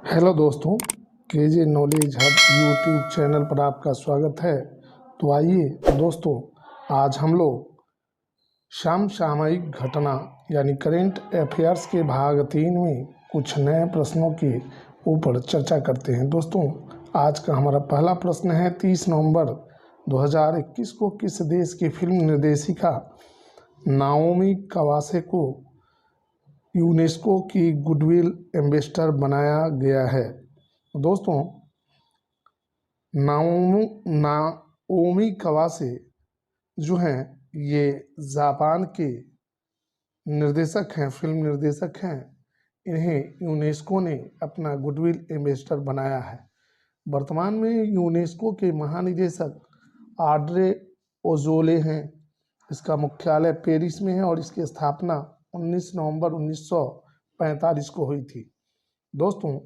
Hello दोस्तों, KJ knowledge hub YouTube channel पर आपका स्वागत है। तो आइए दोस्तों, आज हम लोग समसामयिक घटना यानी करेंट अफेयर्स के भाग 3 में कुछ नए प्रश्नों के ऊपर चर्चा करते हैं। दोस्तों, आज का हमारा पहला प्रश्न है, 30 नवंबर 2021 को किस देश की फिल्म निर्देशिका नाओमी कवासे को यूनेस्को की गुडविल एम्बेसडर बनाया गया है? दोस्तों, नाओमी कवासे जो हैं ये जापान के निर्देशक हैं, फिल्म निर्देशक हैं। इन्हें यूनेस्को ने अपना गुडविल एम्बेसडर बनाया है। वर्तमान में यूनेस्को के महानिदेशक आड्रे ओजोले हैं। इसका मुख्यालय पेरिस में है और इसकी स्थापना 19 नवंबर 1945 को हुई थी। दोस्तों,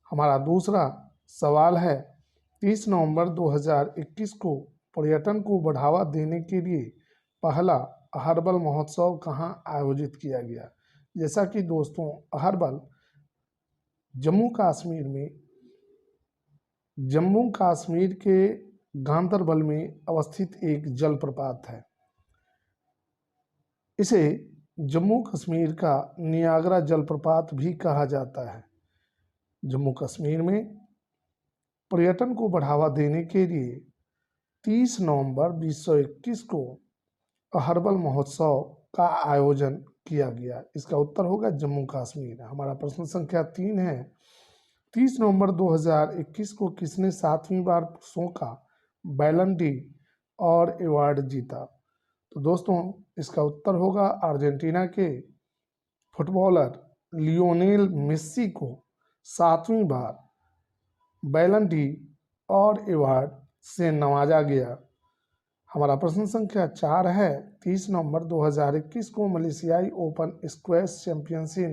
हमारा दूसरा सवाल है, 30 नवंबर 2021 को पर्यटन को बढ़ावा देने के लिए पहला अहर्बल महोत्सव कहाँ आयोजित किया गया? जैसा कि दोस्तों, अहर्बल जम्मू कश्मीर के गांदरबल में अवस्थित एक जलप्रपात है। इसे जम्मू कश्मीर का नियाग्रा जलप्रपात भी कहा जाता है। जम्मू कश्मीर में पर्यटन को बढ़ावा देने के लिए 30 नवंबर 2021 को अहर्बल महोत्सव का आयोजन किया गया। इसका उत्तर होगा जम्मू कश्मीर। हमारा प्रश्न संख्या 3 है, 30 नवंबर 2021 को किसने 7वीं बार पुरुषों का बैलन डी और अवार्ड जीता? तो दोस्तों, इसका उत्तर होगा अर्जेंटीना के फुटबॉलर लियोनेल मेस्सी को 7वीं बार बैलन डी और अवार्ड से नवाजा गया। हमारा प्रश्न संख्या 4 है, 30 नवंबर 2021 को मलेशियाई ओपन स्क्वैश चैंपियनशिप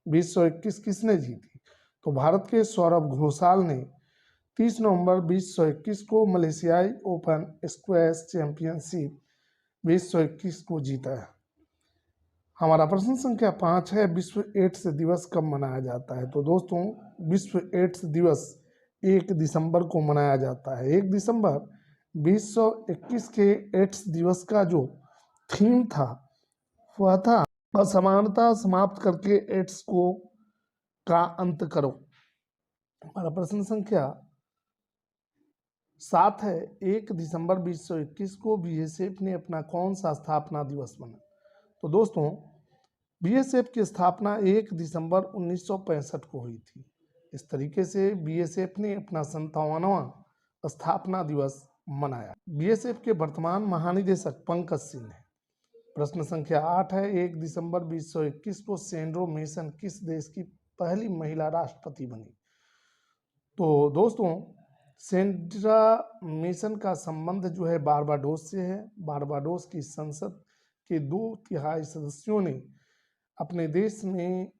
2021 किसने जीती? तो भारत के सौरभ घोषाल ने 30 नवंबर 2021 को मलेशियाई ओपन स्क्वैश चैंपियनशिप 2021 को जीता है। हमारा प्रश्न संख्या 5 है, विश्व एड्स दिवस कब मनाया जाता है? तो दोस्तों, विश्व एड्स दिवस 1 दिसंबर को मनाया जाता है। 1 दिसंबर 2021 के एड्स दिवस का जो थीम था वह था असमानता समाप्त करके एड्स का अंत करो। हमारा प्रश्न संख्या 7 है, 1 दिसंबर 2021 को बीएसएफ ने अपना कौन सा स्थापना दिवस मनाया? तो दोस्तों, बीएसएफ की स्थापना 1 दिसंबर 1965 को हुई थी। इस तरीके से बीएसएफ ने अपना 57वां स्थापना दिवस मनाया। बीएसएफ के वर्तमान महानिदेशक पंकज सिंह हैं। प्रश्न संख्या 8 है, 1 दिसंबर 2021 को सेंड्रा मेसन किस देश की पहली महिला राष्ट्रपति बनी? तो दोस्तों, सेंड्रा मेसन का संबंध जो है बारबाडोस से है। बारबाडोस की संसद के 2/3 सदस्यों ने अपने देश में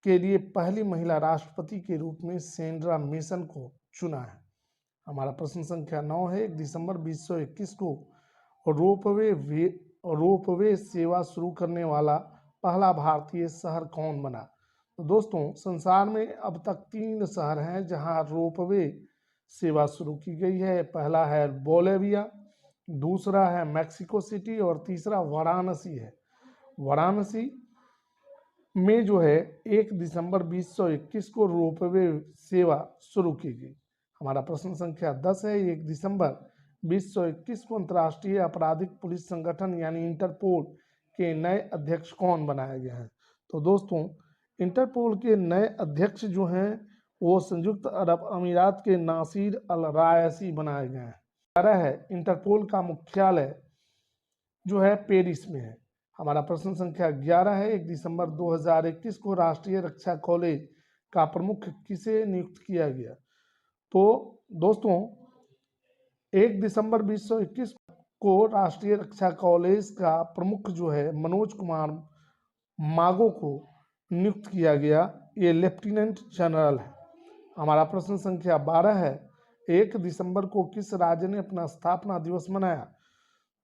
के लिए पहली महिला राष्ट्रपति के रूप में सेंड्रा मेसन को चुना है। हमारा प्रश्न संख्या 9 है, 1 दिसंबर 2021 को रोपवे सेवा शुरू करने वाला पहला भारतीय शहर कौन बना? तो दोस्तों, संसार में अब तक 3 शहर हैं जहां रोपवे सेवा शुरू की गई है। पहला है बोलेविया, दूसरा है मैक्सिको सिटी और तीसरा वाराणसी है। वाराणसी में जो है 1 दिसंबर 2021 को रोपवे सेवा शुरू की गई। हमारा प्रश्न संख्या 10 है, 1 दिसंबर 2021 को अंतर्राष्ट्रीय आपराधिक पुलिस संगठन यानी इंटरपोल के नए अध्यक्ष कौन बनाए गए हैं? तो दोस्तों, इंटरपोल के नए अध्यक्ष जो हैं वो संयुक्त अरब अमीरात के नासिर अल रायसी बनाए गए हैं। 11 है, इंटरपोल का मुख्यालय जो है पेरिस में है। हमारा प्रश्न संख्या 11 है, 1 दिसंबर 2021 को राष्ट्रीय रक्षा कॉलेज का प्रमुख किसे नियुक्त किया गया? तो दोस्तों, 1 दिसंबर 2021 को राष्ट्रीय रक्षा कॉलेज का प्रमुख जो है मनोज कुमार मागो को नियुक्त किया गया। ये लेफ्टिनेंट जनरल है। हमारा प्रश्न संख्या 12 है, 1 दिसंबर को किस राज्य ने अपना स्थापना दिवस मनाया?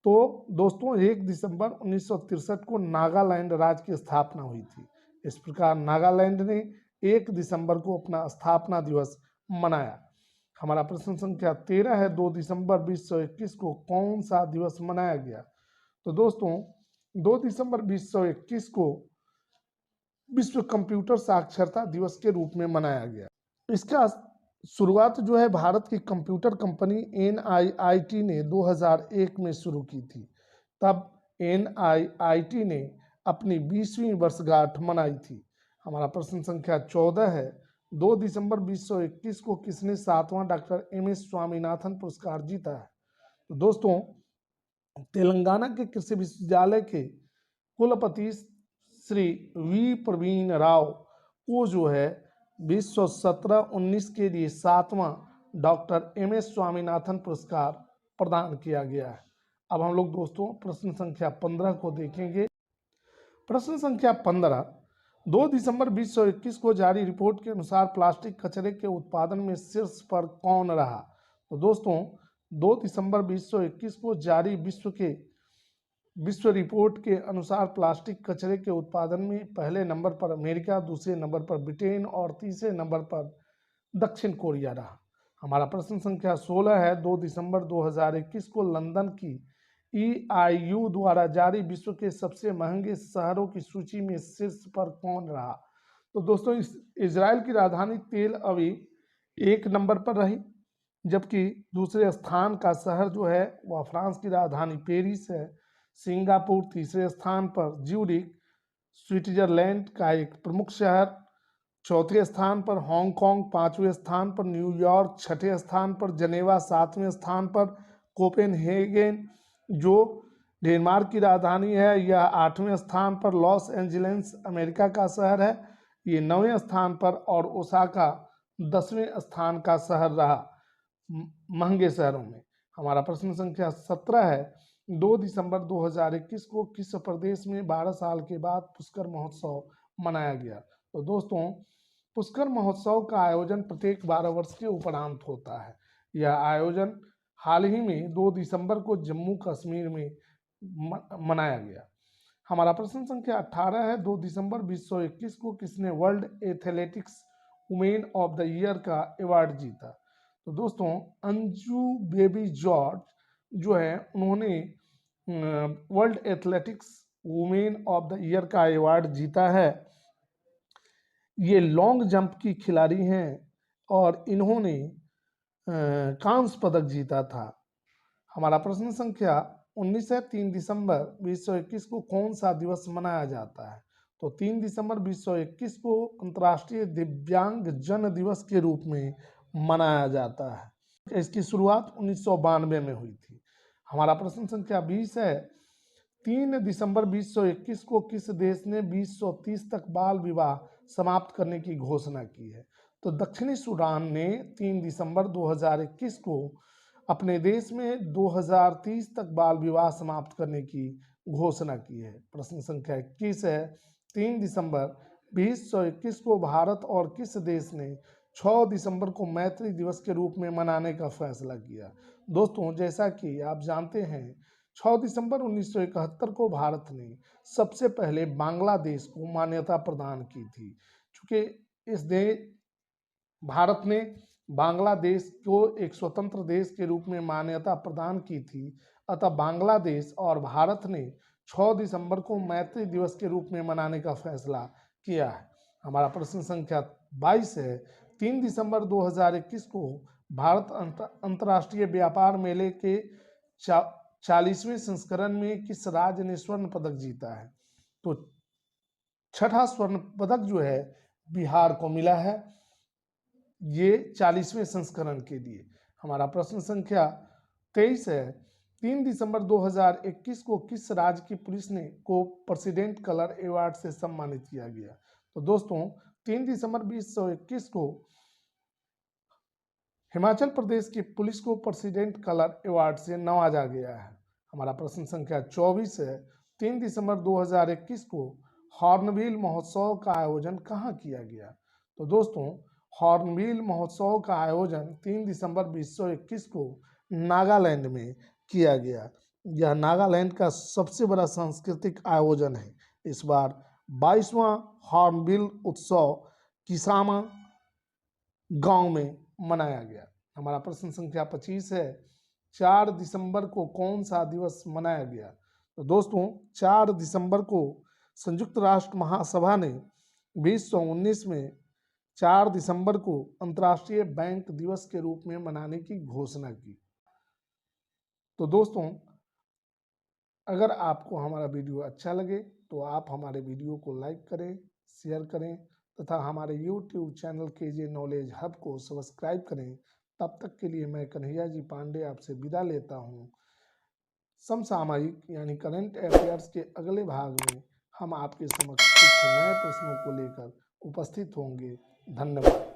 तो दोस्तों, 1 दिसंबर 1963 को नागालैंड राज्य की स्थापना हुई थी। इस प्रकार नागालैंड ने 1 दिसंबर को अपना स्थापना दिवस मनाया। हमारा प्रश्न संख्या 13 है, 2 दिसंबर 2021 को कौन सा दिवस मनाया गया? तो दोस्तों 2 दिसंबर 2021 को विश्व कंप्यूटर साक्षरता दिवस के रूप में मनाया गया। इसका शुरुआत जो है भारत की कंप्यूटर कंपनी NIIT ने 2001 में शुरू की थी। तब NIIT ने अपनी 20वीं वर्षगांठ मनाई थी। हमारा प्रश्न संख्या 14 है, 2 दिसंबर 2021 को किसने 7वां डॉक्टर MS स्वामीनाथन पुरस्कार जीता है? तो दोस्तों तेलंगाना के कृषि विश्वविद्यालय के कुलपति श्री V प्रवीण राव को जो है 2017-19 के लिए 7वां डॉक्टर MS स्वामीनाथन पुरस्कार प्रदान किया गया है। अब हम लोग दोस्तों प्रश्न संख्या 15 को देखेंगे। प्रश्न संख्या 15, 2 दिसंबर 2021 को जारी रिपोर्ट के अनुसार प्लास्टिक कचरे के उत्पादन में शीर्ष पर कौन रहा? तो दोस्तों 2 दिसंबर 2021 को जारी विश्व रिपोर्ट के अनुसार प्लास्टिक कचरे के उत्पादन में पहले नंबर पर अमेरिका, दूसरे नंबर पर ब्रिटेन और तीसरे नंबर पर दक्षिण कोरिया रहा। हमारा प्रश्न संख्या 16 है, 2 दिसंबर 2021 को लंदन की EIU द्वारा जारी विश्व के सबसे महंगे शहरों की सूची में शीर्ष पर कौन रहा? तो दोस्तों इजराइल की राजधानी तेल अवीव 1 नंबर पर रही, जबकि दूसरे स्थान का शहर जो है वह फ्रांस की राजधानी पेरिस है। सिंगापुर तीसरे स्थान पर, ज्यूरिख स्विट्जरलैंड का एक प्रमुख शहर चौथे स्थान पर, हांगकांग 5वें स्थान पर, न्यूयॉर्क 6ठे स्थान पर, जनेवा 7वें स्थान पर, कोपेनहेगन जो डेनमार्क की राजधानी है यह 8वें स्थान पर, लॉस एंजलिस अमेरिका का शहर है ये 9वें स्थान पर और ओसाका 10वें स्थान का शहर रहा महंगे शहरों में। हमारा प्रश्न संख्या 17 है, 2 दिसंबर 2021 को किस प्रदेश में 12 साल के बाद पुष्कर महोत्सव मनाया गया? तो दोस्तों पुष्कर महोत्सव का आयोजन प्रत्येक 12 वर्ष के उपरांत होता है। यह आयोजन हाल ही में 2 दिसंबर को जम्मू कश्मीर में मनाया गया। हमारा प्रश्न संख्या 18 है, 2 दिसंबर 2021 को किसने world athletics women of the year का अवार्ड जीता? तो दोस्तों अंजू बेबी जॉर्ज जो है उन्होंने world athletics women of the year का अवार्ड जीता है। ये लॉन्ग जंप की खिलाड़ी हैं और इन्होंने कांस्य पदक जीता था। हमारा प्रश्न संख्या 19 है, 3 दिसंबर 2021 को कौन सा दिवस मनाया जाता है? तो 3 दिसंबर 2021 को अंतर्राष्ट्रीय दिव्यांग जन दिवस के रूप में मनाया जाता है। इसकी शुरुआत 1992 में हुई थी। हमारा प्रश्न संख्या 20 है, 3 दिसंबर 2021 को किस देश ने 2030 तक बाल विवाह समाप्त करने की घोषणा की है? तो दक्षिणी सूडान ने 3 दिसंबर 2021 को अपने देश में 2030 तक बाल विवाह समाप्त करने की घोषणा की है। प्रश्न संख्या 21 है, 3 दिसंबर 2021 को भारत और किस देश ने 6 दिसंबर को मैत्री दिवस के रूप में मनाने का फैसला किया? दोस्तों जैसा कि आप जानते हैं 6 दिसंबर 1971 को भारत ने सबसे पहले बांग्लादेश को मान्यता प्रदान की थी। चूँकि भारत ने बांग्लादेश को एक स्वतंत्र देश के रूप में मान्यता प्रदान की थी, अतः बांग्लादेश और भारत ने 6 दिसंबर को मैत्री दिवस के रूप में मनाने का फैसला किया है। हमारा प्रश्न संख्या 22 है, 3 दिसंबर 2021 को भारत अंतर्राष्ट्रीय व्यापार मेले के 40वें संस्करण में किस राज्य ने स्वर्ण पदक जीता है? तो 6ठा स्वर्ण पदक जो है बिहार को मिला है, ये 40वें संस्करण के लिए। हमारा प्रश्न संख्या 23 है, 3 दिसंबर 2021 को किस राज्य की पुलिस को प्रेसिडेंट कलर अवार्ड से सम्मानित किया गया? तो दोस्तों 3 दिसंबर 2021 को हिमाचल प्रदेश की पुलिस को प्रेसिडेंट कलर अवार्ड से नवाजा गया है। हमारा प्रश्न संख्या 24 है, 3 दिसंबर 2021 को हॉर्नबिल महोत्सव का आयोजन कहाँ किया गया? तो दोस्तों हॉर्नबिल महोत्सव का आयोजन 3 दिसंबर 2021 को नागालैंड में किया गया। यह नागालैंड का सबसे बड़ा सांस्कृतिक आयोजन है। इस बार 22वां हॉर्नबिल उत्सव किसामा गांव में मनाया गया। हमारा प्रश्न संख्या 25 है, 4 दिसंबर को कौन सा दिवस मनाया गया? तो दोस्तों 4 दिसंबर को संयुक्त राष्ट्र महासभा ने 2019 में 4 दिसंबर को अंतर्राष्ट्रीय बैंक दिवस के रूप में मनाने की घोषणा की। तो दोस्तों अगर आपको हमारा वीडियो अच्छा लगे तो आप हमारे वीडियो को लाइक करें, शेयर करें तथा हमारे YouTube channel KJ knowledge hub को सब्सक्राइब करें। तब तक के लिए मैं कन्हैया जी पांडे आपसे विदा लेता हूं। समसामयिक यानी करंट अफेयर्स के अगले भाग में हम आपके समक्ष कुछ नए प्रश्नों को लेकर उपस्थित होंगे। धन्यवाद।